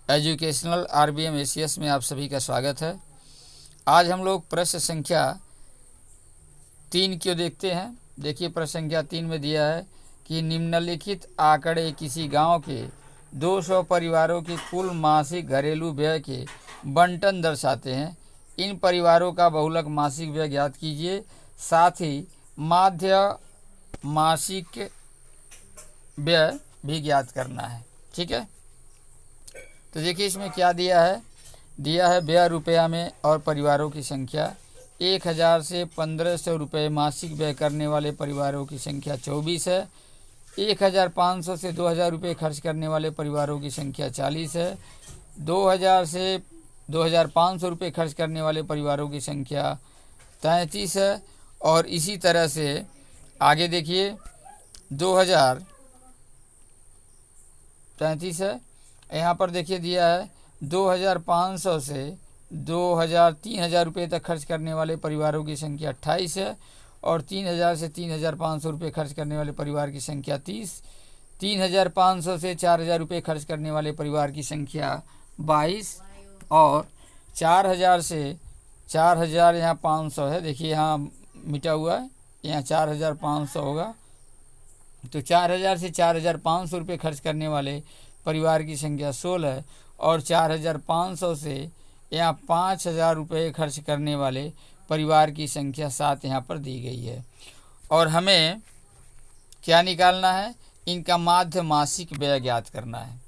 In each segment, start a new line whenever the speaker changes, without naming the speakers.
Educational RBM ACS में आप सभी का स्वागत है। आज हम लोग प्रश्न संख्या 3 को देखते हैं। देखिए प्रश्न संख्या 3 में दिया है कि निम्नलिखित आंकड़े किसी गांव के 200 परिवारों के कुल मासिक घरेलू व्यय के बंटन दर्शाते हैं। इन परिवारों का बहुलक मासिक व्यय ज्ञात कीजिए, साथ ही माध्य मासिक व्यय भी ज्ञात करना है। ठीक है, तो देखिए इसमें क्या दिया है व्यय रुपया में और परिवारों की संख्या। 1000 से 1500 रुपये मासिक व्यय करने वाले परिवारों की संख्या 24 है। 1500 से 2000 रुपये खर्च करने वाले परिवारों की संख्या 40 है। 2000 से 2500 रुपये खर्च करने वाले परिवारों की संख्या 33 है। और इसी तरह से आगे देखिए 2033 है। यहाँ पर देखिए दिया है 2500 से 3000 रुपये तक खर्च करने वाले परिवारों की संख्या 28 है। और 3000 से 3500 रुपये खर्च करने वाले परिवार की संख्या 30। 3500 से 4000 रुपये खर्च करने वाले परिवार की संख्या 22। और 4000 से 4000 यहाँ 500 है, देखिए यहाँ मिटा हुआ है, यहाँ 4500 होगा। तो 4000 से 4500 रुपये खर्च करने वाले परिवार की संख्या 16 है। और 4500 से यहाँ 5000 रुपये खर्च करने वाले परिवार की संख्या 7 यहाँ पर दी गई है। और हमें क्या निकालना है, इनका माध्य मासिक व्यय ज्ञात करना है।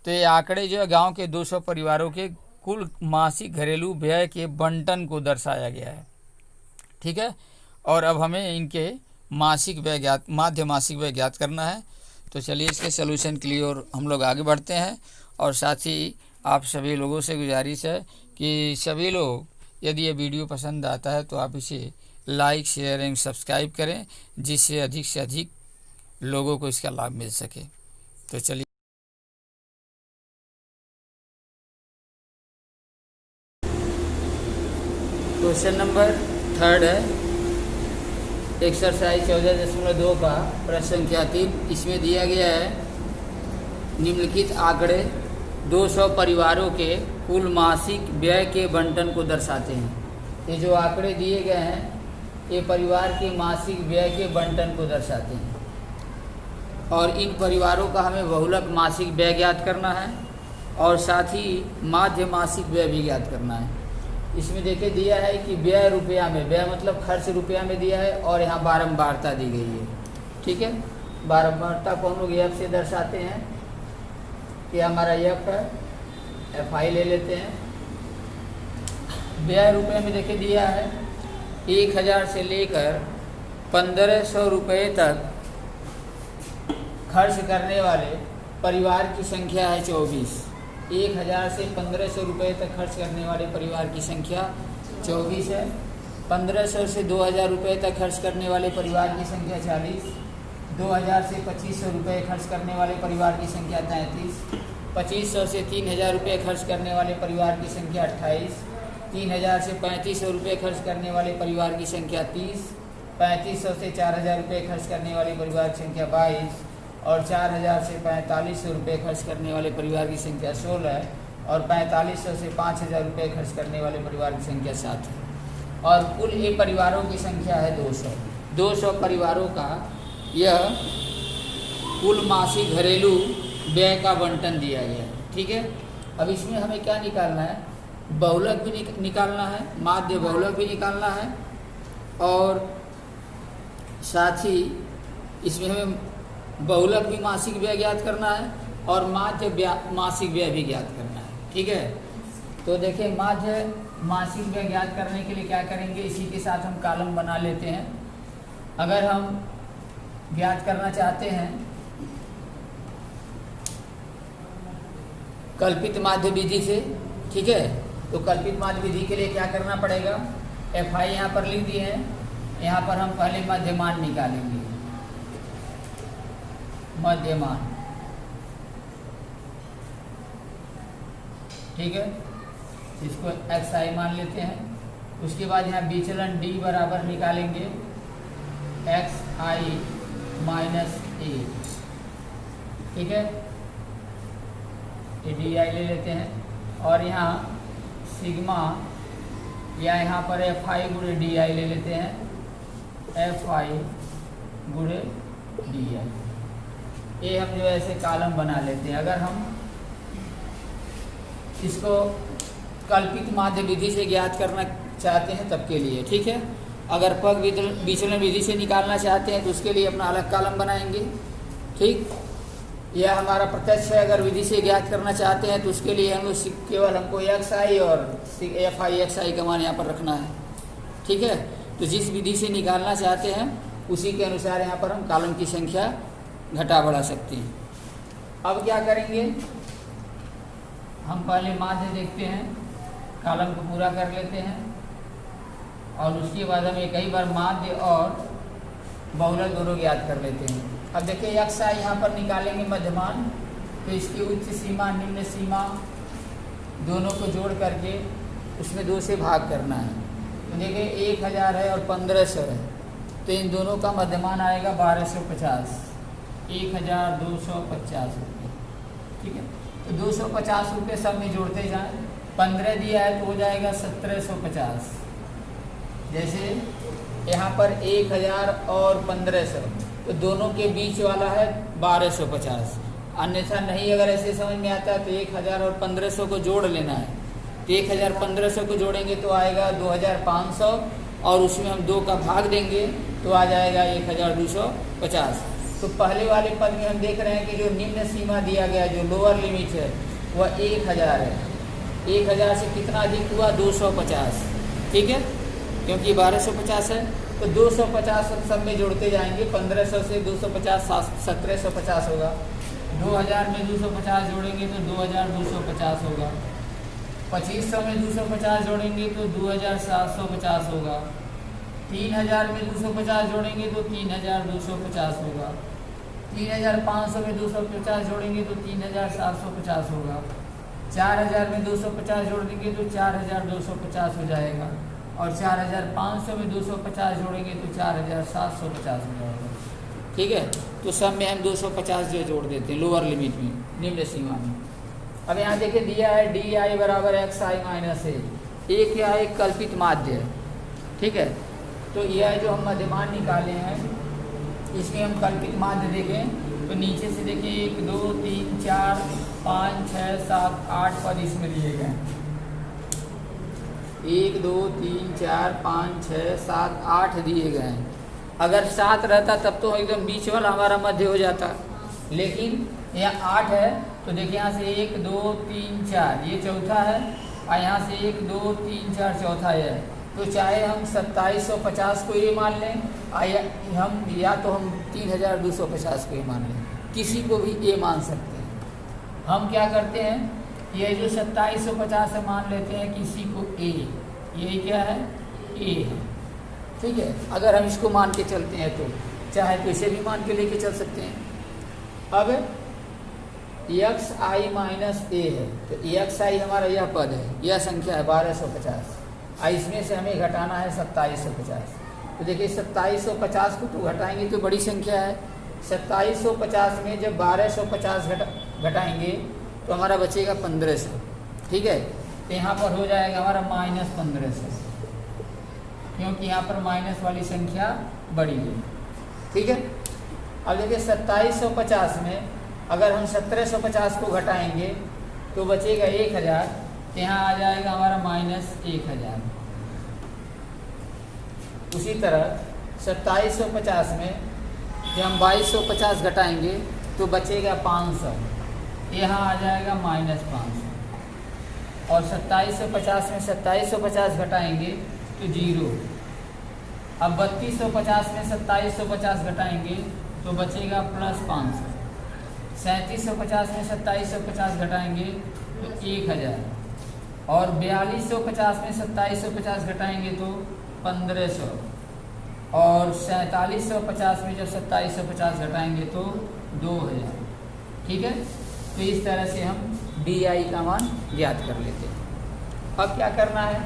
तो ये आंकड़े जो है गांव के 200 परिवारों के कुल मासिक घरेलू व्यय के बंटन को दर्शाया गया है। ठीक है, और अब हमें इनके माध्य मासिक व्यय ज्ञात करना है। तो चलिए इसके सलूशन के लिए और हम लोग आगे बढ़ते हैं। और साथ ही आप सभी लोगों से गुजारिश है कि सभी लोग यदि ये वीडियो पसंद आता है तो आप इसे लाइक, शेयर एवं सब्सक्राइब करें, जिससे अधिक से अधिक लोगों को इसका लाभ मिल सके। तो चलिए क्वेश्चन नंबर 3 है, एक्सरसाइज 14.2 का प्रश्न संख्या 3। इसमें दिया गया है निम्नलिखित आंकड़े 200 परिवारों के कुल मासिक व्यय के बंटन को दर्शाते हैं। ये जो आंकड़े दिए गए हैं ये परिवार के मासिक व्यय के बंटन को दर्शाते हैं। और इन परिवारों का हमें बहुलक मासिक व्यय ज्ञात करना है और साथ ही माध्य मासिक व्यय भी ज्ञात करना है। इसमें देखिए दिया है कि व्यय रुपया में, व्यय मतलब खर्च रुपया में दिया है और यहाँ बारंबारता दी गई है। ठीक है, बारंबारता को हम लोग एफ से दर्शाते हैं कि हमारा एफ है, एफ आई ले लेते हैं। व्यय रुपये में देखिए दिया है 1000 से लेकर 1500 रुपये तक खर्च करने वाले परिवार की संख्या है 24। 1000 से 1500 रुपये तक खर्च करने वाले परिवार की संख्या 24 है। 1500 से 2000 रुपये तक खर्च करने वाले परिवार की संख्या 40। 2000 से 2500 रुपये खर्च करने वाले परिवार की संख्या 33। 2500 से 3000 रुपये खर्च करने वाले परिवार की संख्या 28। 3000 से 3500 रुपये खर्च करने वाले परिवार की संख्या 30। 3500 से 4000 रुपये खर्च करने वाले परिवार की संख्या 22। और 4000 से 4500 रुपये खर्च करने वाले परिवार की संख्या 16 है। और 4500 से 5000 रुपये खर्च करने वाले परिवार की संख्या 7 है। और कुल ये परिवारों की संख्या है 200। 200 परिवारों का यह कुल मासिक घरेलू व्यय का बंटन दिया गया है। ठीक है, अब इसमें हमें क्या निकालना है, बहुलक भी निकालना है, माध्य बहुलक भी निकालना है और साथ ही इसमें हमें बहुलक भी मासिक व्यय ज्ञात करना है और माध्य मासिक व्यय भी ज्ञात करना है। ठीक है, तो देखिए माध्य मासिक व्यय ज्ञात करने के लिए क्या करेंगे, इसी के साथ हम कॉलम बना लेते हैं। अगर हम ज्ञात करना चाहते हैं कल्पित माध्य विधि से, ठीक है, तो कल्पित माध्य विधि के लिए क्या करना पड़ेगा, एफ आई यहाँ पर लिख दिए हैं, यहाँ पर हम पहले मध्यमान निकालेंगे। मध्यमान ठीक है, इसको एक्स आई मान लेते हैं। उसके बाद यहाँ विचलन डी बराबर निकालेंगे एक्स आई माइनस ए, ठीक है, ये डी आई ले लेते हैं। और यहाँ सिग्मा या यहाँ पर एफ आई गुणे डी आई ले लेते हैं, एफ आई गुणे डी आई। ये हम जो ऐसे कॉलम बना लेते हैं। अगर हम इसको कल्पित माध्य विधि से ज्ञात करना चाहते हैं तब के लिए, ठीक है। अगर पग विचलन विधि से निकालना चाहते हैं तो उसके लिए अपना अलग कॉलम बनाएंगे, ठीक। यह हमारा प्रत्यक्ष है। अगर विधि से ज्ञात करना चाहते हैं तो उसके लिए हम केवल हमको एक्स आई और एफ आई एक्स आई का मान यहाँ पर रखना है, ठीक है। तो जिस विधि से निकालना चाहते हैं उसी के अनुसार यहाँ पर हम कॉलम की संख्या घटा बढ़ा सकते हैं। अब क्या करेंगे, हम पहले माध्य देखते हैं, कॉलम को पूरा कर लेते हैं और उसके बाद हम एक ही बार माध्य और बहुलक दोनों ज्ञात कर लेते हैं। अब देखिए एक्स आई यहाँ पर निकालेंगे मध्यमान, तो इसकी उच्च सीमा निम्न सीमा दोनों को जोड़ करके उसमें 2 से भाग करना है। तो देखिए 1000 है और 1500 है, तो इन दोनों का मध्यमान आएगा 1250, 1250 रुपये, ठीक है। तो 250 रुपये सब में जोड़ते जाएं। 15 दिया है तो हो जाएगा 1750। जैसे यहाँ पर 1000 और 1500, तो दोनों के बीच वाला है 1250। अन्यथा नहीं, अगर ऐसे समझ में आता है तो 1000 और 1500 को जोड़ लेना है। तो 1000 1500 को जोड़ेंगे तो आएगा 2500 और उसमें हम 2 का भाग देंगे तो आ जाएगा 1250। तो पहले वाले पद में हम देख रहे हैं कि जो निम्न सीमा दिया गया, जो लोअर लिमिट है वह 1000 है। 1000 से कितना अधिक हुआ, 250, ठीक है, क्योंकि 1250 है। तो 250 सब में जोड़ते जाएंगे। 1500 से 250 1750 होगा। 2000 में 250 जोड़ेंगे तो 2250 होगा। 2500 में 250 जोड़ेंगे तो 2750 होगा। 3000 में 250 जोड़ेंगे तो 3250 होगा। 3500 में 250 जोड़ेंगे तो 3750 होगा। 4000 में 250 जोड़ देंगे तो 4250 हो जाएगा। और 4500 में 250 जोड़ेंगे तो 4750 हो जाएगा, ठीक है। तो सब में हम 250 जो जोड़ देते हैं लोअर लिमिट में, निम्न सीमा में। अब यहाँ देखिए दिया है डी आई बराबर एक्स आई माइनस ए। एक क्या है, एक कल्पित माध्य है, ठीक है। तो यह जो हम मध्यमान निकाले हैं इसमें हम कल्पित माध्य देखें तो नीचे से देखिए 1 2 3 4 5 6 7 8 पद इसमें दिए गए हैं। 1 2 3 4 5 6 7 8 दिए गए हैं। अगर 7 रहता तब तो एकदम बीच वाला हमारा मध्य हो जाता, लेकिन यहाँ 8 है। तो देखिए यहाँ से 1 2 3 4 ये चौथा है और यहाँ से 1 2 3 4 चौथा है। तो चाहे हम 2750 को ये मान लें या तो हम 3250 को ये मान लें, किसी को भी ये मान सकते हैं। हम क्या करते हैं, ये जो 2750 है मान लेते हैं किसी को ए, ये क्या है, ए है, ठीक है। अगर हम इसको मान के चलते हैं तो चाहे तो इसे भी मान के लेके चल सकते हैं। अब एक्स आई माइनस ए है, तो एक्स आई हमारा यह पद है, यह संख्या है 1250 और इसमें से हमें घटाना है 2750। तो देखिए 2750 को तो घटाएंगे तो बड़ी संख्या है। 2750 में जब 1250 घटाएंगे तो हमारा बचेगा 1500, ठीक है। तो यहाँ पर हो जाएगा हमारा -1500, क्योंकि यहाँ पर माइनस वाली संख्या बड़ी है, ठीक है। अब देखिए 2750 में अगर हम 1750 को घटाएंगे तो बचेगा 1000, तो यहाँ आ जाएगा हमारा -1000। उसी तरह 2750 में जब हम 2250 घटाएंगे तो बचेगा 500, यहाँ आ जाएगा -500। और 2750 में 2750 घटाएंगे तो 0। अब 3250 में 2750 घटाएंगे तो बचेगा +500। 3750 में 2750 घटाएंगे तो 1000। और 4250 में 2750 घटाएंगे तो 1500। और 4750 में जब 2750 घटाएंगे तो 2000, ठीक है। तो इस तरह से हम DI का मान ज्ञात कर लेते हैं। अब क्या करना है,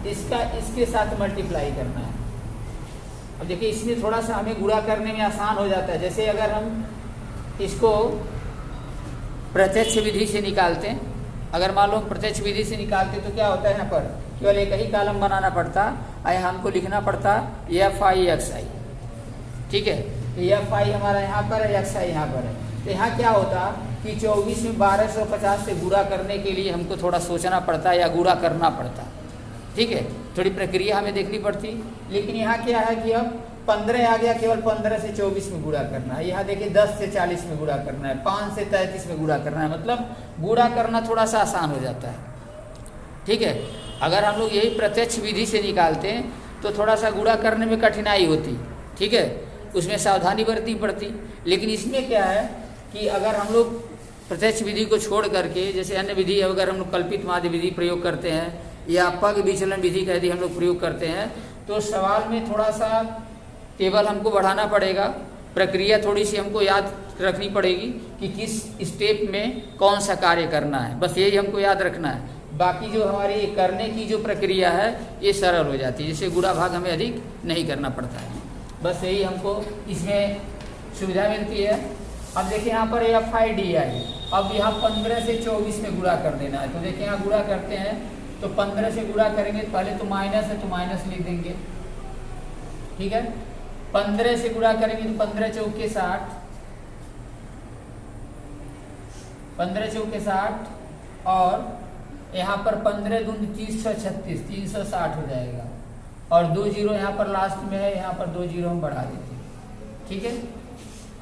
इसका इसके साथ मल्टीप्लाई करना है। अब देखिए इसमें थोड़ा सा हमें गुणा करने में आसान हो जाता है। जैसे अगर हम इसको प्रत्यक्ष विधि से निकालते हैं, अगर मान लो प्रत्यक्ष विधि से निकालते तो क्या होता है, यहाँ पर केवल एक ही कॉलम बनाना पड़ता है, हमको लिखना पड़ता FI ठीक है। तो FI हमारा यहाँ पर है, XI यहाँ पर है। तो यहाँ क्या होता कि 24 में 1250 से गुणा करने के लिए हमको थोड़ा सोचना पड़ता या गुणा करना पड़ता, ठीक है, थोड़ी प्रक्रिया हमें देखनी पड़ती। लेकिन यहाँ क्या है कि अब 15 आ गया, केवल 15 से 24 में गुणा करना है। यहाँ देखिए 10 से 40 में गुणा करना है, 5 से 33 में गुणा करना है, मतलब गुणा करना थोड़ा सा आसान हो जाता है, ठीक है। अगर हम लोग यही प्रत्यक्ष विधि से निकालते हैं तो थोड़ा सा गुणा करने में कठिनाई होती, ठीक है, उसमें सावधानी बरतनी पड़ती। लेकिन इसमें क्या है कि अगर हम लोग प्रत्यक्ष विधि को छोड़ करके जैसे अन्य विधि अगर हम लोग कल्पित माध्य विधि प्रयोग करते हैं या पग विचलन विधि का यदि हम लोग प्रयोग करते हैं तो सवाल में थोड़ा सा टेबल हमको बढ़ाना पड़ेगा, प्रक्रिया थोड़ी सी हमको याद रखनी पड़ेगी कि किस स्टेप में कौन सा कार्य करना है, बस यही हमको याद रखना है। बाकी जो हमारी करने की जो प्रक्रिया है ये सरल हो जाती है, जिससे गुणा भाग हमें अधिक नहीं करना पड़ता है, बस यही हमको इसमें सुविधा मिलती है। अब देखिए यहाँ पर FI अब यहाँ 15 से 24 में गुणा कर देना है। तो देखिए यहाँ गुणा करते हैं तो 15 से गुणा करेंगे, पहले तो माइनस है तो माइनस लिख देंगे, ठीक है। 15 से गुणा करेंगे तो 15 चौके 60, 15 चौके 60 और यहाँ पर 15 दूनी 30 36 360 हो जाएगा और 2 जीरो यहाँ पर लास्ट में है, यहाँ पर 2 जीरो हम बढ़ा देते हैं, ठीक है।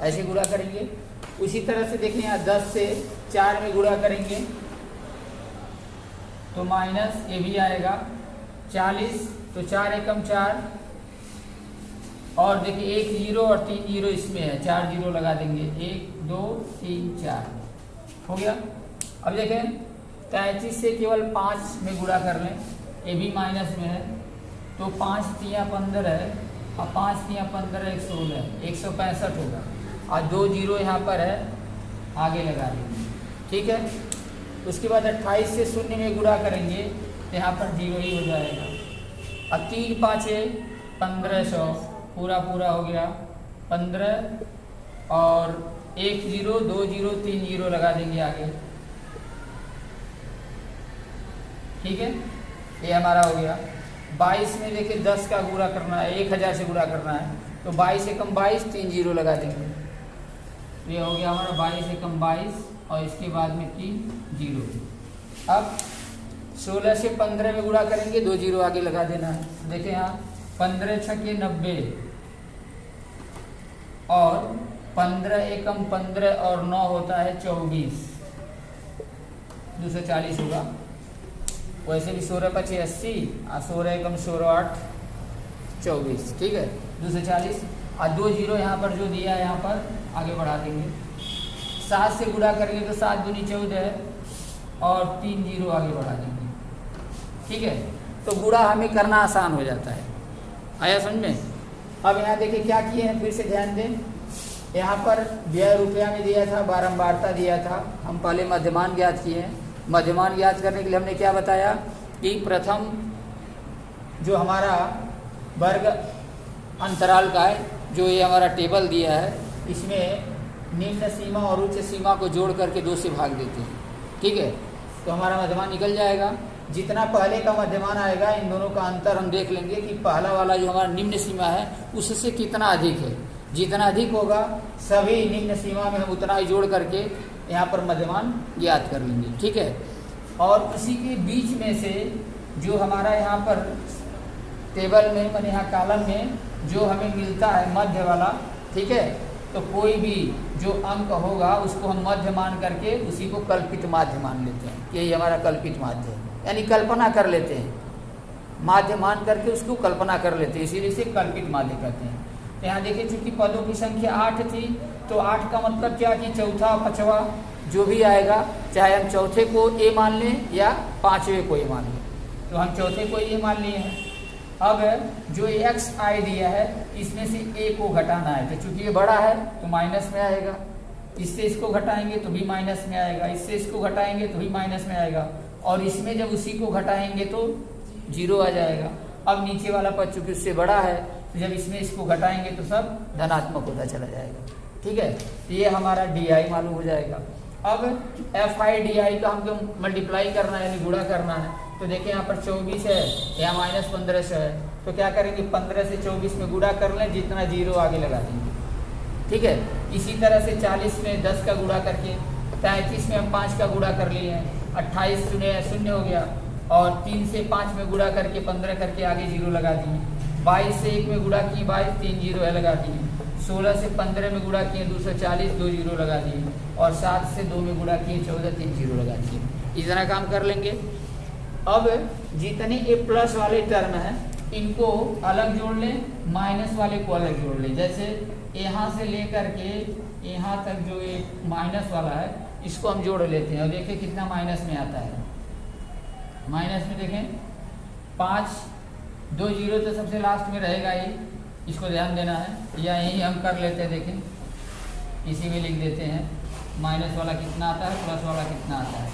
ऐसे गुणा करेंगे। उसी तरह से देखिए यहाँ 10 से 4 में गुणा करेंगे तो माइनस ये भी आएगा 40, तो 4 एकम 4 और देखिए 1 जीरो और 3 जीरो इसमें है, 4 जीरो लगा देंगे, 1 2 3 4 हो गया। अब देखें 33 से केवल 5 में गुणा कर लें, ये भी माइनस में है, तो 5 तिया 15 है और 5 तिया 15 116 165 होगा और 2 जीरो यहाँ पर है, आगे लगा देंगे, ठीक है। उसके बाद 28 से 0 में गुणा करेंगे तो यहाँ पर जीरो ही हो जाएगा और 3 5 1500 पूरा पूरा हो गया 15 और 1 जीरो 2 जीरो 3 जीरो लगा देंगे आगे, ठीक है, ये हमारा हो गया। 22 में देखिए 10 का गुणा करना है, 1000 से गुणा करना है, तो 22 एकम 22 3 जीरो लगा देंगे, ये हो गया हमारा 22 एकम 22 और इसके बाद में 3 जीरो। अब 16 से 15 में गुणा करेंगे, 2 जीरो आगे लगा देना है। देखिए यहाँ 15 छके 90 और 15 एकम 15 और 9 होता है 24, 240 होगा। वैसे भी 16 5 80 और 16 एकम 16 8 24, ठीक है, 240 और 2 जीरो यहाँ पर जो दिया है यहाँ पर आगे बढ़ा देंगे। 7 से गुणा करेंगे तो 7 दूनी 14 और 3 जीरो आगे बढ़ा देंगे, ठीक है। तो गुणा हमें करना आसान हो जाता है, आया समझ में। अब यहाँ देखिए क्या किए हैं, फिर से ध्यान दें, यहाँ पर व्यय रुपया में दिया था, बारंबारता दिया था, हम पहले मध्यमान ज्ञात किए हैं। मध्यमान ज्ञात करने के लिए हमने क्या बताया कि प्रथम जो हमारा वर्ग अंतराल का है, जो ये हमारा टेबल दिया है, इसमें निम्न सीमा और उच्च सीमा को जोड़ करके 2 से भाग देते हैं, ठीक है, तो हमारा मध्यमान निकल जाएगा। जितना पहले का मध्यमान आएगा इन दोनों का अंतर हम देख लेंगे कि पहला वाला जो हमारा निम्न सीमा है उससे कितना अधिक है, जितना अधिक होगा सभी निम्न सीमा में हम उतना ही जोड़ करके यहाँ पर मध्यमान ज्ञात कर लेंगे, ठीक है। और उसी के बीच में से जो हमारा यहाँ पर टेबल में मैंने यहाँ कॉलम में जो हमें मिलता है मध्य वाला, ठीक है, तो कोई भी जो अंक होगा उसको हम मध्य मान करके उसी को कल्पित माध्य मान लेते हैं, यही हमारा कल्पित माध्य है, यानी कल्पना कर लेते हैं, माध्य मान करके उसको कल्पना कर लेते हैं, इसीलिए इसे कल्पित माध्य कहते हैं। तो यहाँ देखिए चूंकि पदों की संख्या 8 थी तो 8 का मतलब क्या कि चौथा पांचवा जो भी आएगा, चाहे हम चौथे को ए मान लें या पांचवें को ए मान लें, तो हम चौथे को ए मान लिए हैं। अब जो एक्स आई दिया है इसमें से ए को घटाना है, तो चूंकि ये बड़ा है तो माइनस में आएगा, इससे इसको घटाएंगे तो भी माइनस में आएगा, इससे इसको घटाएंगे तो भी माइनस में आएगा, और इसमें जब उसी को घटाएंगे तो 0 आ जाएगा। अब नीचे वाला पद चूंकि उससे बड़ा है तो जब इसमें इसको घटाएंगे तो सब धनात्मक होता चला जाएगा। ठीक है, तो ये हमारा DI मालूम हो जाएगा। अब FI DI का हमको मल्टीप्लाई करना है यानी गुणा करना है। तो देखिए यहाँ पर 24 है, यहाँ -1500 है, तो क्या करेंगे 15 से 24 में गुणा कर लें, जितना 0 आगे लगा देंगे। ठीक है, इसी तरह से 40 में 10 का गुणा करके, 33 में हम 5 का गुणा कर लिए हैं, 28 शून्य हो गया, और 3 से 5 में गुणा करके 15 करके आगे 0 लगा दिए, 22 से 1 में गुणा किए 22, 3 0 है लगा दिए, 16 से 15 में गुणा किए 240, 2 0 लगा दिए, और 7 से 2 में गुणा किए 14, 3 0 लगा दिए। इतना काम कर लेंगे। अब जितने ये प्लस वाले टर्म हैं इनको अलग जोड़ लें, माइनस वाले को अलग जोड़ लें। जैसे यहाँ से लेकर के यहाँ तक जो एक माइनस वाला है इसको हम जोड़ लेते हैं और देखिए कितना माइनस में आता है। माइनस में देखें 5, 2 0 तो सबसे लास्ट में रहेगा ही, इसको ध्यान देना है, या यही हम कर लेते हैं। देखें इसी में लिख देते हैं माइनस वाला कितना आता है, प्लस वाला कितना आता है।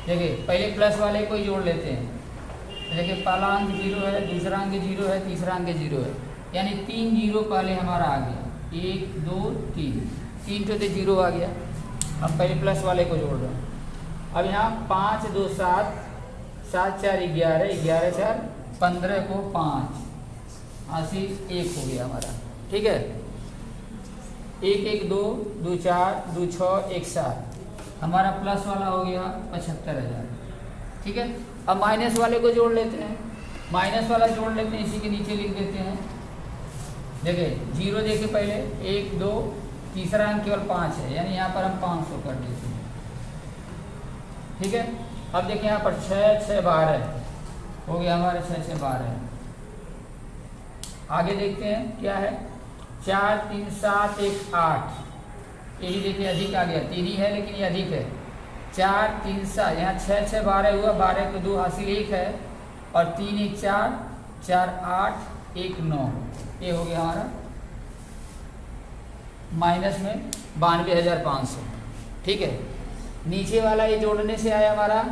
देखिए पहले प्लस वाले को ही जोड़ लेते हैं। देखिए पहला अंक 0 है, दूसरा अंक 0 है, तीसरा अंक 0 है, यानी 3 0 पहले हमारा आ गया, 1 2 3 तो 0 आ गया। अब पहले प्लस वाले को जोड़ रहे हैं। अब यहाँ 5 2 7, 7 4 11, 11 4 15 को 5, 80 1 हो गया हमारा। ठीक है, 1 1 2 2 4 2 6 1 7, हमारा प्लस वाला हो गया 75,000। ठीक है, अब माइनस वाले को जोड़ लेते हैं। माइनस वाला जोड़ लेते हैं, इसी के नीचे लिख देते हैं। देखिए 0 देखिए पहले 1 2, तीसरा अंक केवल 5 है, यानी यहाँ पर हम 500 कर देते हैं। ठीक है, अब देखिए यहाँ पर 6 6 12 हो गया हमारे, 6 6 12। आगे देखते हैं क्या है, 4 3 7 1 8, यही देखिए अधिक आ गया, 3 ही है लेकिन ये अधिक है। 4 3 7, यहाँ 6 6 12 हुआ, 12 को 2 हासिल 1 है, और 3 1 4 4 8 1 9, ये हो गया हमारा माइनस में 92,500। ठीक है, नीचे वाला ये जोड़ने से आया हमारा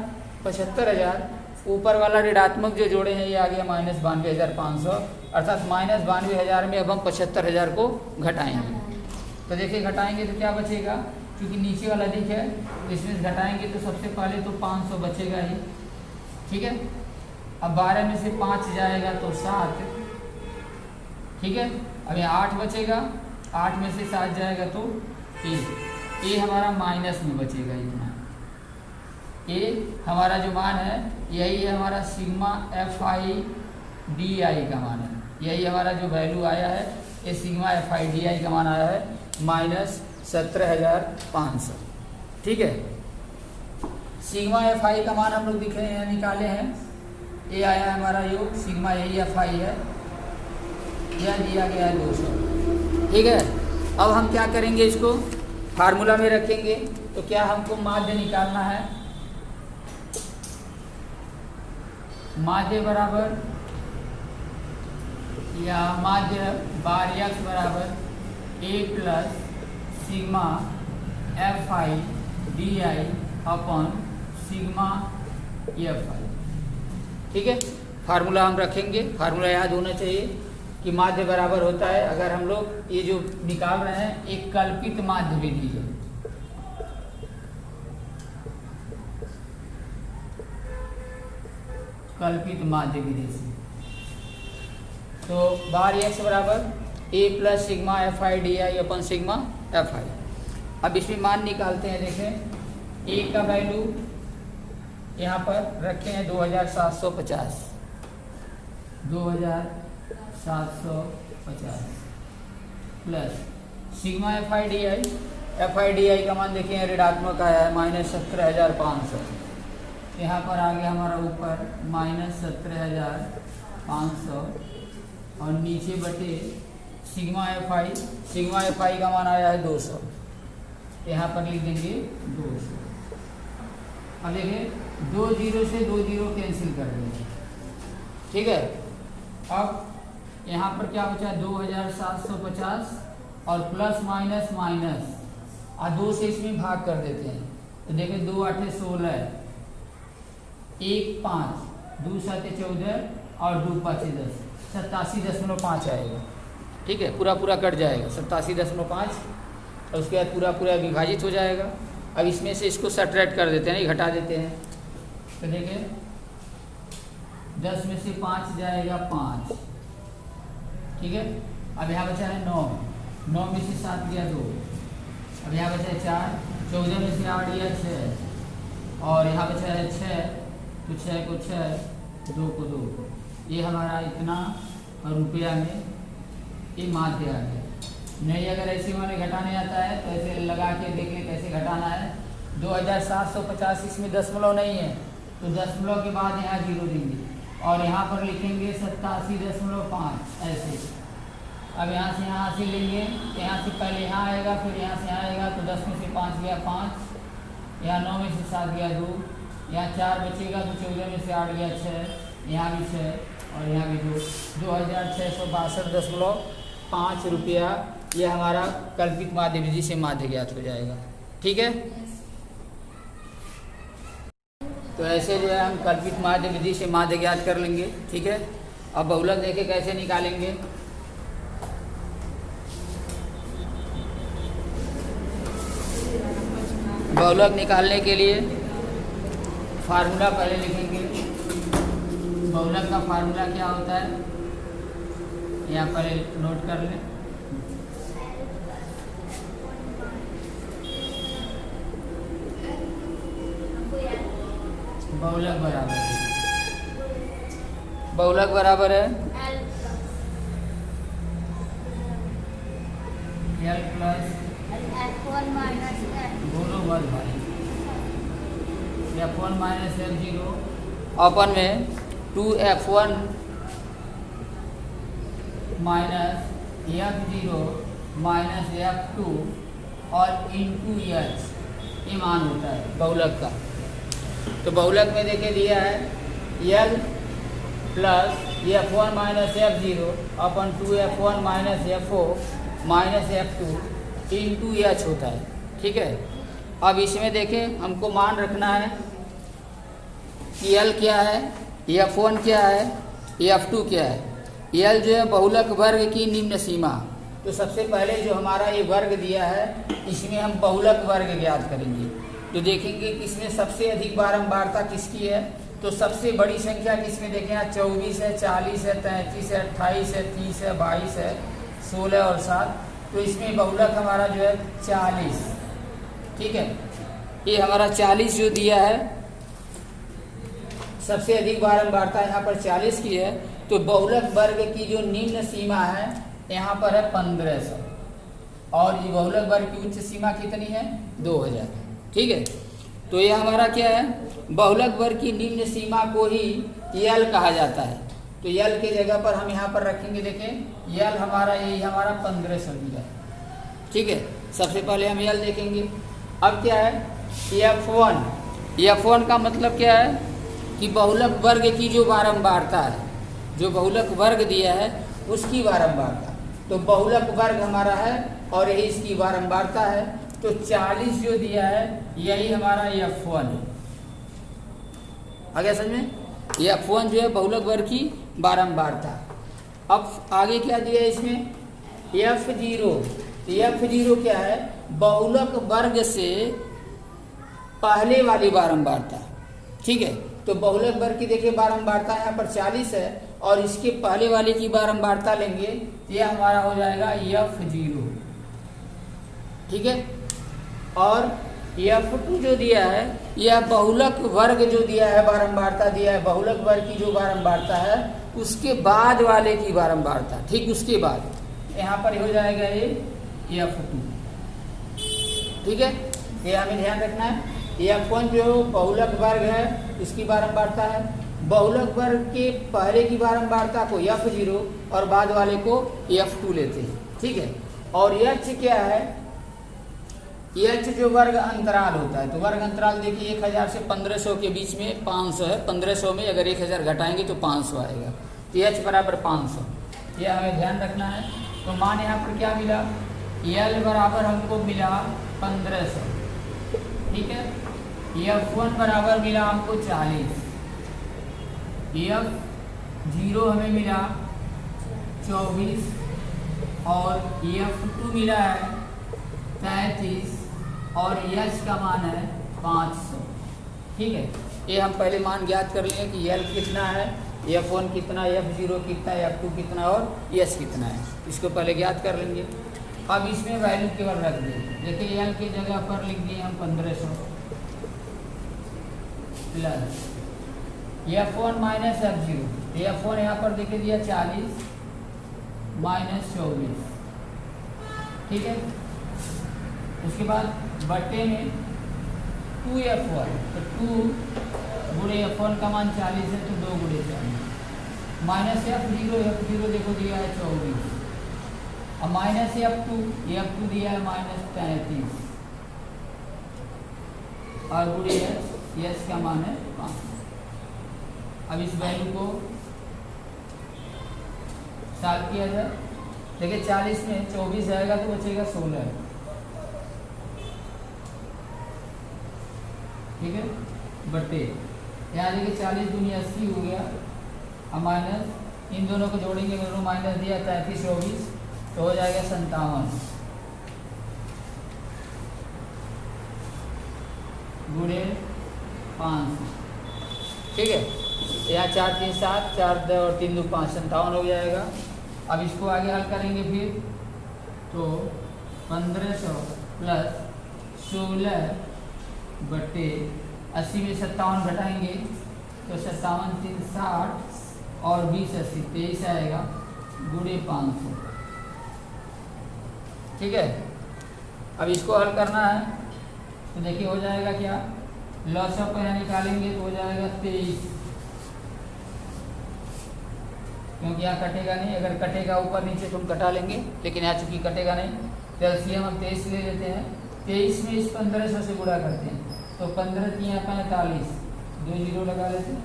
75,000, ऊपर वाला ऋणात्मक जो जोड़े हैं ये आ गया -92,500, अर्थात -92,000 में अब हम 75,000 को घटाएंगे। तो देखिए घटाएंगे तो क्या बचेगा, क्योंकि नीचे वाला अधिक है तो इसमें घटाएंगे तो सबसे पहले तो 500 बचेगा ही। ठीक है, अब 12 में से 5 जाएगा तो 7। ठीक है, अब यहाँ 8 बचेगा, 8 में से 7 जाएगा तो 1, ये हमारा माइनस में बचेगा। इतना ये हमारा जो मान है यही है हमारा सिग्मा FI DI का मान है, यही हमारा जो वैल्यू आया है, ये सिग्मा FI DI का मान आया है -17,500। ठीक है, सिग्मा FI का मान हम लोग दिख रहे हैं, निकाले हैं, ये आया है हमारा योग, सिग्मा यही FI है, यह दिया गया है 200। ठीक है, अब हम क्या करेंगे, इसको फार्मूला में रखेंगे। तो क्या हमको माध्य निकालना है, माध्य बराबर या माध्य बार x बराबर a plus sigma FI DI upon sigma FI। ठीक है, फार्मूला हम रखेंगे, फार्मूला याद होना चाहिए कि माध्य बराबर होता है, अगर हम लोग ये जो निकाल रहे हैं एक कल्पित माध्य विधि है। कल्पित माध्य विधि से तो बार x बराबर a plus sigma FI DI upon sigma FI। अब इसमें मान निकालते हैं। देखें a का वैल्यू यहाँ पर रखे हैं 2750, 2750 प्लस सिग्मा FI DI का मान देखिए ऋणात्मक आया है -17,500, यहाँ पर आ गया हमारा ऊपर -17,500 और नीचे बटे सिग्मा FI का मान आया है 200, यहाँ पर लिख देंगे 200। अब देखिए 2 0 से 2 0 कैंसिल कर देंगे। ठीक है, अब यहाँ पर क्या बचा 2750 और प्लस माइनस माइनस और 2 से इसमें भाग कर देते हैं। तो देखिए 2 8 16, 1 5, 2 7 14 और 2 5 10, 87.5 आएगा। ठीक है, पूरा पूरा कट जाएगा 87.5 और उसके बाद पूरा पूरा विभाजित हो जाएगा। अब इसमें से इसको सब्ट्रैक्ट कर देते हैं, नहीं घटा देते हैं। तो देखिए 10 में से 5 जाएगा 5, ठीक है। अब यहाँ बचा है 9, 9 में से 7 गया 2, अब यहाँ बचा है 4, 14 में से 8 गया 6 और यहाँ बचा है 6, तो 6 को 6, 2 को 2, ये हमारा इतना रुपया में ये माध्य आ गया। नहीं अगर ऐसे माने घटाने आता है तो ऐसे लगा के देख ले कैसे घटाना है। 2750 इसमें दशमलव नहीं है तो दशमलव के बाद यहाँ 0 देंगे और यहाँ पर लिखेंगे 87.5 ऐसे। अब यहाँ से लेंगे, यहाँ से पहले यहाँ आएगा फिर यहाँ से आएगा, तो 10 में से 5 गया 5, यहाँ 9 में से 7 गया 2, यहाँ 4 बचेगा तो 14 में से 8 गया 6, यहाँ भी 6 और यहाँ भी 2, 2662.5 रुपया ये हमारा कल्पित माध्य विधि से माध्य ज्ञात हो जाएगा। ठीक है, तो ऐसे जो है हम कल्पित माध्य विधि से माध्य ज्ञात कर लेंगे। ठीक है, अब बहुलक देखे कैसे निकालेंगे। बहुलक निकालने के लिए फार्मूला पहले लिखेंगे। बहुलक का फार्मूला क्या होता है यहाँ पहले नोट कर लें। बहुलक बराबर है L प्लस दोनों वर्ग भाई F1 माइनस F0 अपन में 2F1 minus F0 minus F2 और इंटू H ये मान होता है बहुलक का। तो बहुलक में देखे दिया है L plus F1 minus F0 अपन 2F1 minus F0 minus F2 into H होता है। ठीक है, अब इसमें देखें हमको मान रखना है कि L क्या है, F1 क्या है, F2 क्या है। L जो है बहुलक वर्ग की निम्न सीमा। तो सबसे पहले जो हमारा ये वर्ग दिया है इसमें हम बहुलक वर्ग ज्ञात करेंगे। तो देखेंगे कि इसमें सबसे अधिक बारंबारता किसकी है। तो सबसे बड़ी संख्या किसमें देखें, 24 है, 40 है, 33 है, 28 है, 30 है, 22 है, 16 और 7। तो इसमें बहुलक हमारा जो है 40। ठीक है, ये हमारा 40 जो दिया है, सबसे अधिक बारंबारता यहाँ पर 40 की है। तो बहुलक वर्ग की जो निम्न सीमा है यहाँ पर है 1500 और ये बहुलक वर्ग की उच्च सीमा कितनी है 2000। ठीक है, तो ये हमारा क्या है, बहुलक वर्ग की निम्न सीमा को ही यल कहा जाता है। तो यल के जगह पर हम यहाँ पर रखेंगे, देखें यल हमारा यही हमारा 1500 दिया है। ठीक है, सबसे पहले हम यल देखेंगे। अब क्या है F1, F1 का मतलब क्या है कि बहुलक वर्ग की जो बारंबारता है, जो बहुलक वर्ग दिया है उसकी बारंबारता। तो बहुलक वर्ग हमारा है और यही इसकी बारंबारता है। तो 40 जो दिया है यही हमारा F1 आ गया समझ में। F1 जो है बहुलक वर्ग की बारंबारता। अब आगे क्या दिया है इसमें F0। F0 क्या है, बहुलक वर्ग से पहले वाली बारंबारता। ठीक है, तो बहुलक वर्ग की देखिए बारंबारता यहाँ पर 40 है और इसके पहले वाले की बारंबारता लेंगे तो यह हमारा हो जाएगा F0। ठीक है, और F2 जो दिया है यह बहुलक वर्ग जो दिया है बारंबारता दिया है, बहुलक वर्ग की जो बारंबारता है उसके बाद वाले की बारंबारता। ठीक, उसके बाद यहाँ पर हो जाएगा ये F2। ठीक है, ये हमें ध्यान रखना है। F1 जो बहुलक वर्ग है इसकी बारंबारता है, बहुलक वर्ग के पहले की बारंबारता को F0 और बाद वाले को F2 लेते हैं। ठीक है, और H क्या है, H जो वर्ग अंतराल होता है। तो वर्ग अंतराल देखिए 1000 से 1500 के बीच में 500 है। 1500 में अगर 1000 घटाएंगे तो 500 आएगा। तो H बराबर 500, यह हमें ध्यान रखना है। तो मान यहाँ पर क्या मिला एल बराबर हमको मिला 1500, ठीक है। F1 बराबर मिला हमको 40, F0 हमें मिला 24 और F2 मिला है 35 और H का मान है 500, ठीक है। ये हम पहले मान ज्ञात कर लें कि L कितना है, F1 कितना, F0 कितना, F2 कितना और H कितना है, इसको पहले ज्ञात कर लेंगे। अब इसमें वैल्यू केवल रख दें। देखिए L की जगह पर लिख दिए हम 1500 plus F1 minus F0, F1 यहाँ पर देखे दिया 40 माइनस 24, ठीक है। उसके बाद बट्टे में 2F1, तो 2 गुणे F1 का मान 40 है तो 2 गुणे 40 माइनस F0 देखो दिया है 24 और माइनस F2 दिया है माइनस 33 और गुणे H का मान है 5। अब इस वैल्यू को सॉल्व किया जाए। देखिए 40 में 24 जाएगा तो बचेगा 16, ठीक है, बट्टे यहाँ देखिए 40 दूनी 80 हो गया और माइनस इन दोनों को जोड़ेंगे, दोनों माइनस दिया 33 24 तो हो जाएगा 57 गुणे 500, ठीक है। यहाँ 4 3 7 4 2 और 3 2 5 57 हो जाएगा। अब इसको आगे हल करेंगे फिर तो 1500 प्लस 16 बट्टे 80 में 57 घटाएंगे तो 57 3 60 और 20 80 23 आएगा गुणे 500, ठीक है। अब इसको हल करना है तो देखिए हो जाएगा क्या, लॉस ऑफ यहाँ निकालेंगे तो हो जाएगा 23, क्योंकि यहाँ कटेगा नहीं, अगर कटेगा ऊपर नीचे तो हम कटा लेंगे, लेकिन यहाँ चूंकि कटेगा नहीं तो एलसीएम हम 23 ले लेते हैं। 23 में इस 1500 से गुणा करते हैं तो 15 तियाँ 45, 2 जीरो लगा लेते हैं,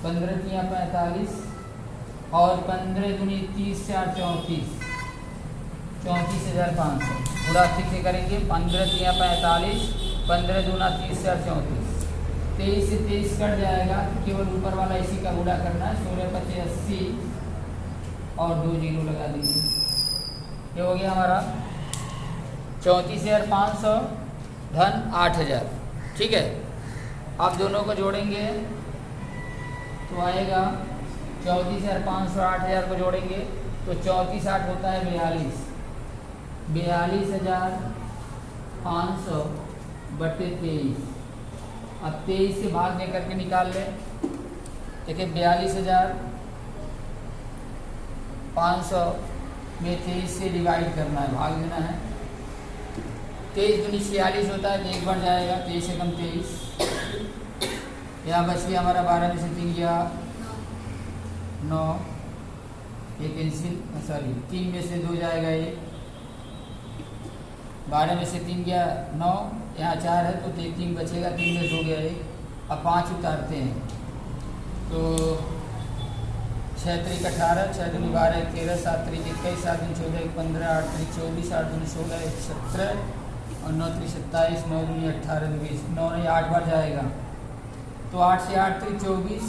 15 तियाँ 45 और 15 दूनी 30 4 34, 34,500 गुणा ठीक से करेंगे। 15 तियाँ 45, 15 दूना 30 4 34, 23 से 23 कट जाएगा तो केवल ऊपर वाला इसी का गुणा करना है। 16 25 80 और 2 जीरो लगा दीजिए, ये हो गया हमारा 34,500 धन 8,000, ठीक है। आप दोनों को जोड़ेंगे तो आएगा 34,500 8,000 को जोड़ेंगे तो 34 8 होता है 42, 42,500 बटे 23। अब 23 से भाग दे करके निकाल लें। देखिए 42,500 में 23 से डिवाइड करना है, भाग देना है। 23 दूनी 46 होता है तो 1 बढ़ जाएगा, 23 से कम 23, यहाँ बच गया हमारा 12 में से 3 गया 9, ये कैंसिल, सॉरी 3 में से 2 जाएगा, ये 12 में से 3 गया 9, यहाँ 4 है तो 3 बचेगा, 3 में 2 गया 1। अब 5 उतारते हैं तो 6 3 18, 6 दूनी 12 13, 7 3 21, 7 दूनी 14 15, 8 3 24, 8 दूनी 16 1 17 और 9 3 27, 9 दूनी 18 20, 9 नहीं 8 बार जाएगा तो 8 से 8 3 24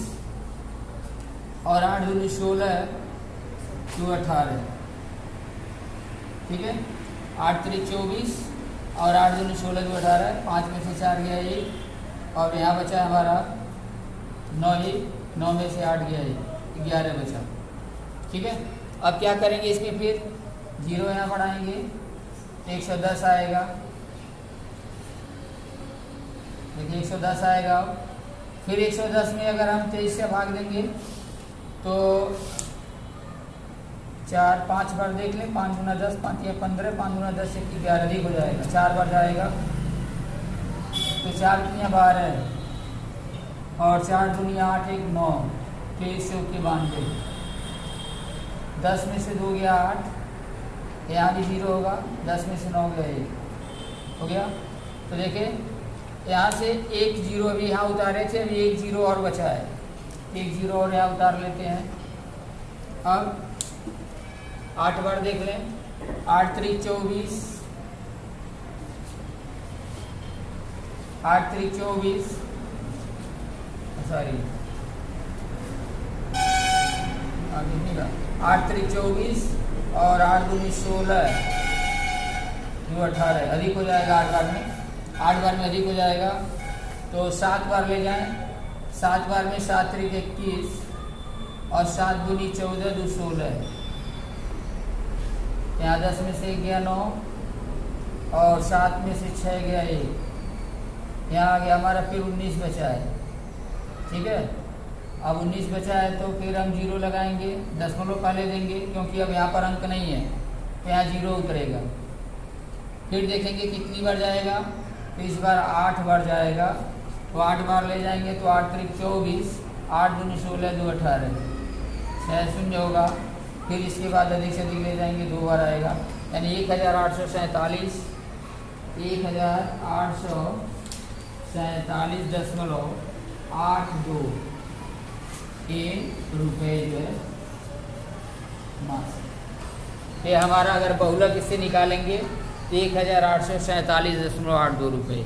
और 8 दूनी 16 2 18, ठीक है। 8 3 24 और 8 दूनी 16 2 18, 5 में से 4 गया 1 और यहाँ बचा हमारा 9 9 में से 8 गया 11 बचा, ठीक है। अब क्या करेंगे इसमें, फिर 0 यहाँ बढ़ाएंगे 110 आएगा, देखिए 110 आएगा। फिर 110 में अगर हम 23 से भाग देंगे तो 4 5 बार देख लें, 5 गुना 10 5 या 15, 5 गुना 10 से 11 अधिक हो जाएगा, 4 बार जाएगा तो 4 दुनिया 12 और 4 दुनिया 8 1 9, 23 से उके 92, 10 में से 2 गया 8, यहाँ भी 0 होगा, 10 में से 9 गया 1 हो गया। तो देखिए यहाँ से 1 0 अभी यहाँ उतारे थे, अभी 1 0 और बचा है, 1 0 और यहाँ उतार लेते हैं। अब 8 बार देख लें 8 3 24, 8 3 24, सॉरी आगे नहीं रहा, 8 3 24 और 8 दूनी 16, जो 18 अधिक हो जाएगा 8 बार में, 8 बार में अधिक हो जाएगा तो 7 बार ले जाएं, 7 बार में 7 3 21 और 7 दूनी 14 2 16, यहाँ 10 में से 1 गया 9 और 7 में से 6 गया 1, यहाँ आ गया हमारा फिर 19 बचा है। ठीक है, अब 19 बचा है तो फिर हम 0 लगाएंगे, दशमलव पहले देंगे क्योंकि अब यहाँ पर अंक नहीं है तो यहाँ 0 उतरेगा। फिर देखेंगे कितनी बार जाएगा, तो इस बार 8 बार जाएगा तो 8 बार ले जाएंगे तो 8 3 24, 8 दूनी 16 2 18, 6 शून्य होगा। फिर इसके बाद अधिक से अधिक ले जाएंगे 2 बार आएगा, यानी 1847, 1847.82 रुपये जो है मास। ये हमारा अगर बहुलक इससे निकालेंगे तो 1847.82 रुपये।